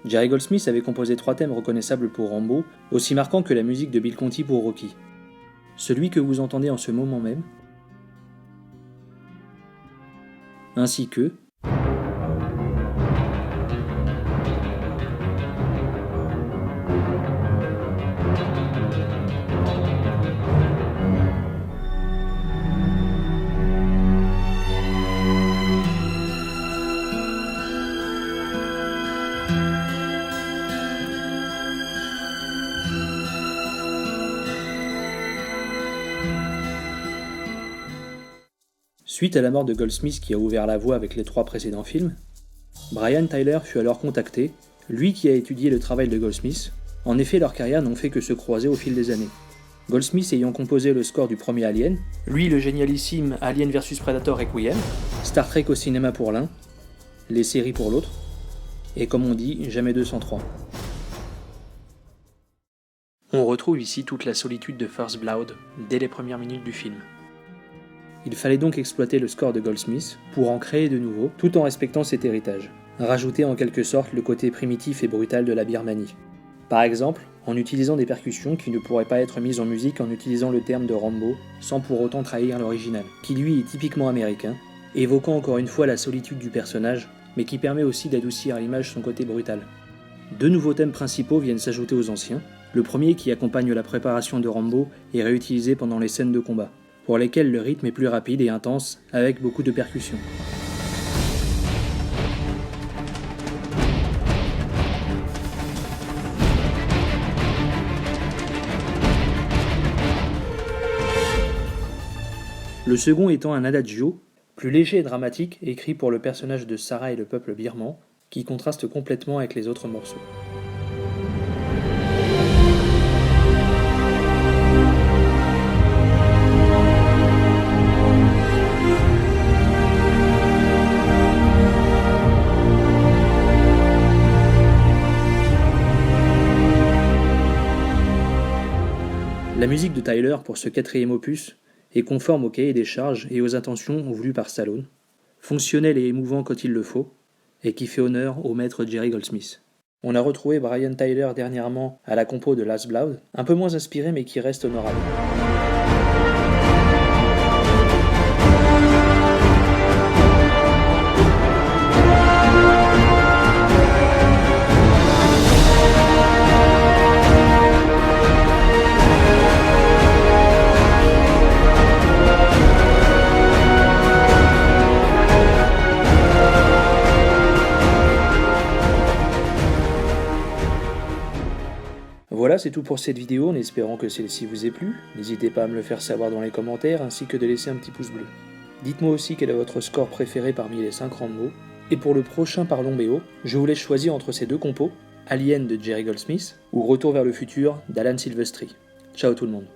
Jerry Goldsmith avait composé 3 thèmes reconnaissables pour Rambo, aussi marquants que la musique de Bill Conti pour Rocky. Celui que vous entendez en ce moment même, ainsi que Suite à la mort de Goldsmith qui a ouvert la voie avec les 3 précédents films, Brian Tyler fut alors contacté, lui qui a étudié le travail de Goldsmith. En effet, leurs carrières n'ont fait que se croiser au fil des années. Goldsmith ayant composé le score du premier Alien, lui le génialissime Alien vs Predator Requiem, Star Trek au cinéma pour l'un, les séries pour l'autre, et comme on dit, jamais 203. On retrouve ici toute la solitude de First Blood dès les premières minutes du film. Il fallait donc exploiter le score de Goldsmith pour en créer de nouveaux, tout en respectant cet héritage, rajouter en quelque sorte le côté primitif et brutal de la Birmanie. Par exemple, en utilisant des percussions qui ne pourraient pas être mises en musique en utilisant le terme de Rambo, sans pour autant trahir l'original, qui lui est typiquement américain, évoquant encore une fois la solitude du personnage, mais qui permet aussi d'adoucir à l'image son côté brutal. 2 nouveaux thèmes principaux viennent s'ajouter aux anciens, le premier qui accompagne la préparation de Rambo est réutilisé pendant les scènes de combat, pour lesquelles le rythme est plus rapide et intense, avec beaucoup de percussions. Le second étant un adagio, plus léger et dramatique, écrit pour le personnage de Sarah et le peuple birman, qui contraste complètement avec les autres morceaux. La musique de Tyler pour ce 4e opus est conforme au cahier des charges et aux intentions voulues par Stallone, fonctionnel et émouvant quand il le faut, et qui fait honneur au maître Jerry Goldsmith. On a retrouvé Brian Tyler dernièrement à la compo de Last Blood, un peu moins inspiré mais qui reste honorable. Voilà, c'est tout pour cette vidéo, en espérant que celle-ci vous ait plu. N'hésitez pas à me le faire savoir dans les commentaires, ainsi que de laisser un petit pouce bleu. Dites-moi aussi quel est votre score préféré parmi les 5 Rambo. Et pour le prochain Parlons BO, je vous laisse choisir entre ces 2 compos, Alien de Jerry Goldsmith ou Retour vers le futur d'Alan Silvestri. Ciao tout le monde.